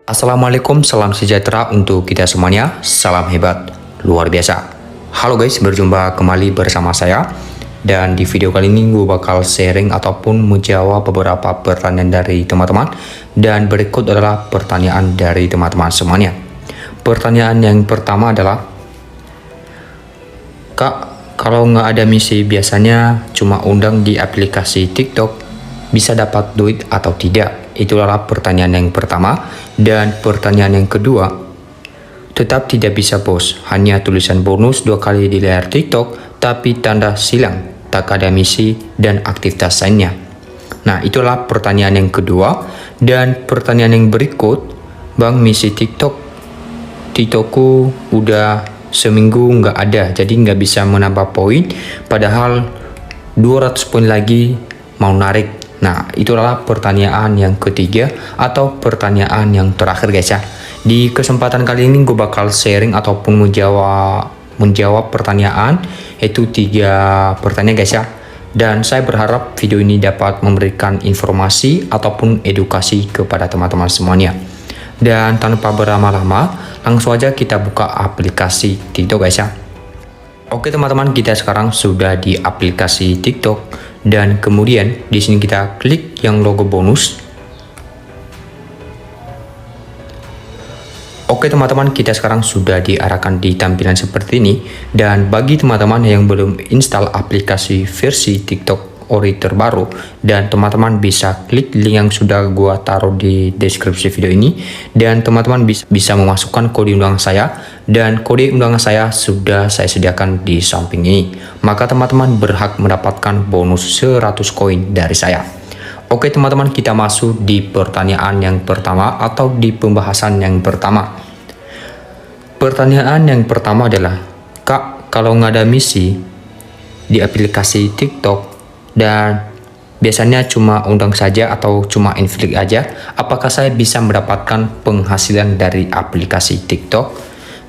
Assalamualaikum, salam sejahtera untuk kita semuanya. Salam hebat, luar biasa. Halo guys, berjumpa kembali bersama saya. Dan di video kali ini gue bakal sharing ataupun menjawab beberapa pertanyaan dari teman-teman. Dan berikut adalah pertanyaan dari teman-teman semuanya. Pertanyaan yang pertama adalah, Kak, kalau nggak ada misi biasanya cuma undang di aplikasi TikTok, bisa dapat duit atau tidak? Itulah pertanyaan yang pertama. Dan pertanyaan yang kedua, tetap tidak bisa bos, hanya tulisan bonus 2 kali di layar TikTok, tapi tanda silang, tak ada misi dan aktivitas lainnya. Nah, itulah pertanyaan yang kedua. Dan pertanyaan yang berikut, Bang, misi TikTokku udah seminggu nggak ada, jadi nggak bisa menambah poin, padahal 200 poin lagi mau narik. Nah, itulah pertanyaan yang ketiga atau pertanyaan yang terakhir guys ya. Di kesempatan kali ini gue bakal sharing ataupun menjawab pertanyaan, itu 3 pertanyaan guys ya. Dan saya berharap video ini dapat memberikan informasi ataupun edukasi kepada teman-teman semuanya. Dan tanpa berlama-lama, langsung aja kita buka aplikasi TikTok guys ya. Oke teman-teman, kita sekarang sudah di aplikasi TikTok. Dan kemudian di sini kita klik yang logo bonus. Oke teman-teman, kita sekarang sudah diarahkan di tampilan seperti ini. Dan bagi teman-teman yang belum install aplikasi versi TikTok Ori terbaru, dan teman-teman bisa klik link yang sudah gua taruh di deskripsi video ini, dan teman-teman bisa memasukkan kode undangan saya, dan kode undangan saya sudah saya sediakan di samping ini. Maka teman-teman berhak mendapatkan bonus 100 koin dari saya. Oke teman-teman, kita masuk di pertanyaan yang pertama atau di pembahasan yang pertama. Pertanyaan yang pertama adalah, Kak, kalau nggak ada misi di aplikasi TikTok dan biasanya cuma undang saja atau cuma inflik aja, apakah saya bisa mendapatkan penghasilan dari aplikasi TikTok?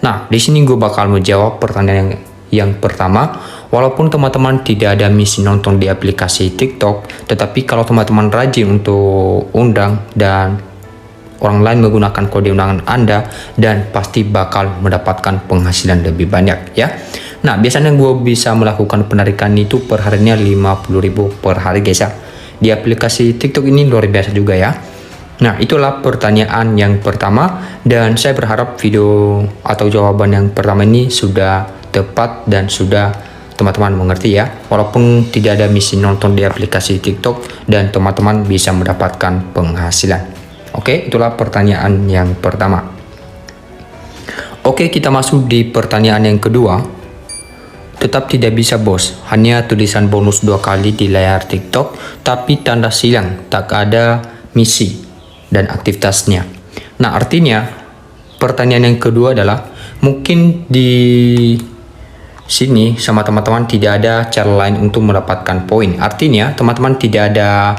Nah, di sini gue bakal menjawab pertanyaan yang pertama. Walaupun teman-teman tidak ada misi nonton di aplikasi TikTok, tetapi kalau teman-teman rajin untuk undang dan orang lain menggunakan kode undangan Anda, dan pasti bakal mendapatkan penghasilan lebih banyak ya. Nah, biasanya gue bisa melakukan penarikan itu per harinya 50.000 per hari guys ya. Di aplikasi TikTok ini luar biasa juga ya. Nah, itulah pertanyaan yang pertama, dan saya berharap video atau jawaban yang pertama ini sudah tepat dan sudah teman-teman mengerti ya. Walaupun tidak ada misi nonton di aplikasi TikTok dan teman-teman bisa mendapatkan penghasilan. Oke, itulah pertanyaan yang pertama. Oke, kita masuk di pertanyaan yang kedua. Tetap tidak bisa bos, hanya tulisan bonus 2 kali di layar TikTok, tapi tanda silang, tak ada misi dan aktivitasnya. Nah, artinya pertanyaan yang kedua adalah, mungkin di sini sama teman-teman tidak ada cara lain untuk mendapatkan poin. Artinya teman-teman tidak ada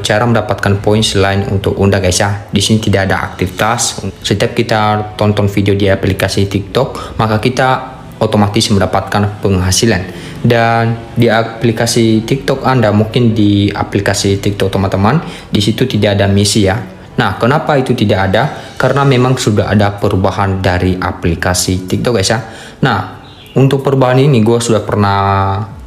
cara mendapatkan poin selain untuk undang guys ya. Di sini tidak ada aktivitas. Setiap kita tonton video di aplikasi TikTok, maka kita otomatis mendapatkan penghasilan. Dan di aplikasi TikTok Anda, mungkin di aplikasi TikTok teman-teman, di situ tidak ada misi ya. Nah, kenapa itu tidak ada? Karena memang sudah ada perubahan dari aplikasi TikTok guys ya. Nah, untuk perubahan ini gue sudah pernah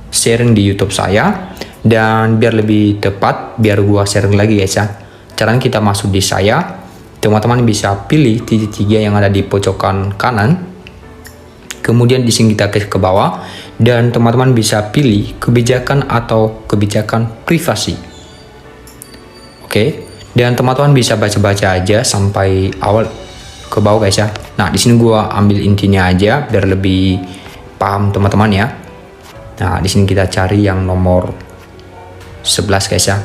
sharing di YouTube saya, dan biar lebih tepat, biar gue sharing lagi guys ya. Caranya kita masuk di saya, teman-teman bisa pilih titik 3 yang ada di pojokan kanan. Kemudian di sini kita klik ke bawah, dan teman-teman bisa pilih kebijakan atau kebijakan privasi. Oke, dan teman-teman bisa baca-baca aja sampai awal ke bawah guys ya. Nah, di sini gua ambil intinya aja biar lebih paham teman-teman ya. Nah, di sini kita cari yang nomor 11 guys ya.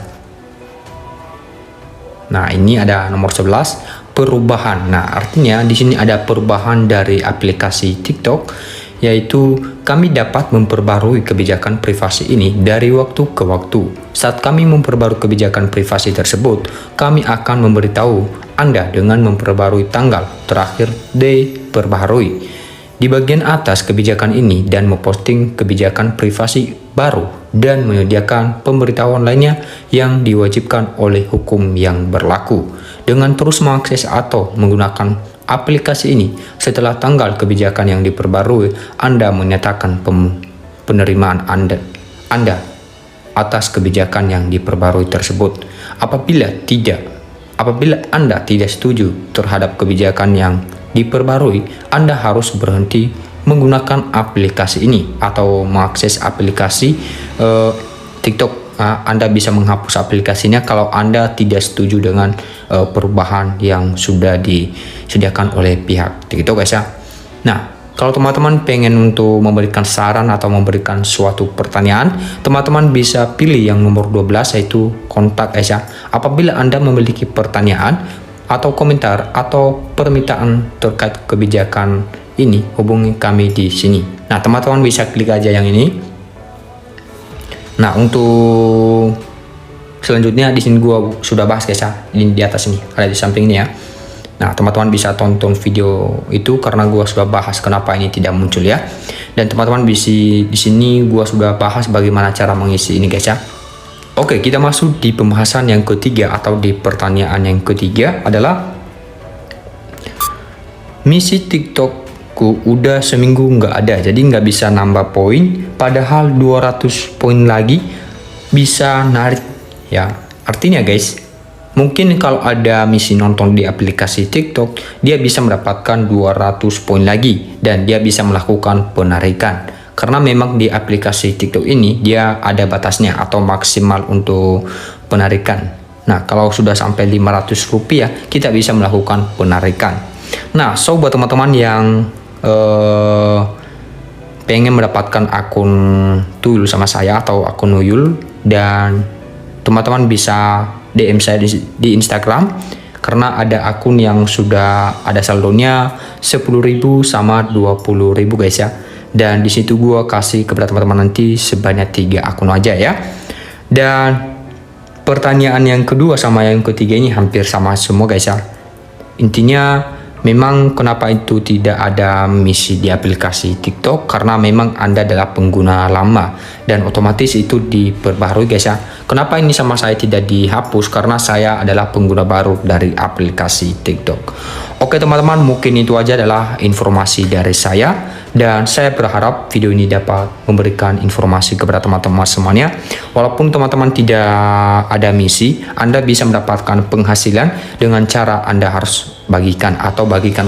Nah, ini ada nomor 11. Perubahan. Nah, artinya di sini ada perubahan dari aplikasi TikTok, yaitu kami dapat memperbarui kebijakan privasi ini dari waktu ke waktu. Saat kami memperbarui kebijakan privasi tersebut, kami akan memberitahu Anda dengan memperbarui tanggal terakhir diperbarui di bagian atas kebijakan ini, dan memposting kebijakan privasi baru dan menyediakan pemberitahuan lainnya yang diwajibkan oleh hukum yang berlaku. Dengan terus mengakses atau menggunakan aplikasi ini setelah tanggal kebijakan yang diperbarui, Anda menyatakan penerimaan Anda atas kebijakan yang diperbarui tersebut. Apabila Anda tidak setuju terhadap kebijakan yang diperbarui, Anda harus berhenti menggunakan aplikasi ini atau mengakses aplikasi TikTok. Anda bisa menghapus aplikasinya kalau Anda tidak setuju dengan perubahan yang sudah disediakan oleh pihak TikTok, guys ya. Nah, kalau teman-teman pengen untuk memberikan saran atau memberikan suatu pertanyaan, teman-teman bisa pilih yang nomor 12, yaitu kontak, guys ya. Apabila Anda memiliki pertanyaan atau komentar atau permintaan terkait kebijakan ini, hubungi kami di sini. Nah, teman-teman bisa klik aja yang ini. Nah, untuk selanjutnya di sini gua sudah bahas, guys ya. Ini di atas ini, ada di samping ini ya. Nah, teman-teman bisa tonton video itu karena gua sudah bahas kenapa ini tidak muncul ya. Dan teman-teman bisa di sini gua sudah bahas bagaimana cara mengisi ini, guys ya. Oke, kita masuk di pembahasan yang ketiga atau di pertanyaan yang ketiga adalah misi TikTok udah seminggu nggak ada, jadi nggak bisa nambah poin, padahal 200 poin lagi bisa narik ya. Artinya guys, mungkin kalau ada misi nonton di aplikasi TikTok, dia bisa mendapatkan 200 poin lagi dan dia bisa melakukan penarikan. Karena memang di aplikasi TikTok ini dia ada batasnya atau maksimal untuk penarikan. Nah, kalau sudah sampai 500 rupiah, kita bisa melakukan penarikan. Nah, so buat teman-teman yang pengen mendapatkan akun Tuyul sama saya atau akun Nuyul, dan teman-teman bisa DM saya di Instagram karena ada akun yang sudah ada saldonya 10.000 sama 20.000, guys ya. Dan di situ gua kasih kepada teman-teman nanti sebanyak 3 akun aja ya. Dan pertanyaan yang kedua sama yang ketiga ini hampir sama semua, guys ya. Intinya memang kenapa itu tidak ada misi di aplikasi TikTok, karena memang Anda adalah pengguna lama dan otomatis itu diperbarui, guys ya. Kenapa ini sama saya tidak dihapus? Karena saya adalah pengguna baru dari aplikasi TikTok. Oke teman-teman, mungkin itu aja adalah informasi dari saya, dan saya berharap video ini dapat memberikan informasi kepada teman-teman semuanya. Walaupun teman-teman tidak ada misi, Anda bisa mendapatkan penghasilan dengan cara Anda harus bagikan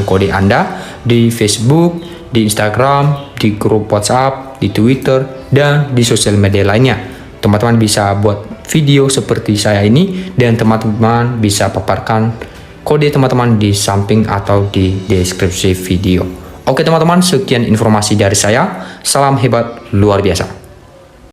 kode Anda di Facebook, di Instagram, di grup WhatsApp, di Twitter, dan di sosial media lainnya. Teman-teman bisa buat video seperti saya ini dan teman-teman bisa paparkan kode teman-teman di samping atau di deskripsi video. Oke teman-teman, sekian informasi dari saya. Salam hebat luar biasa.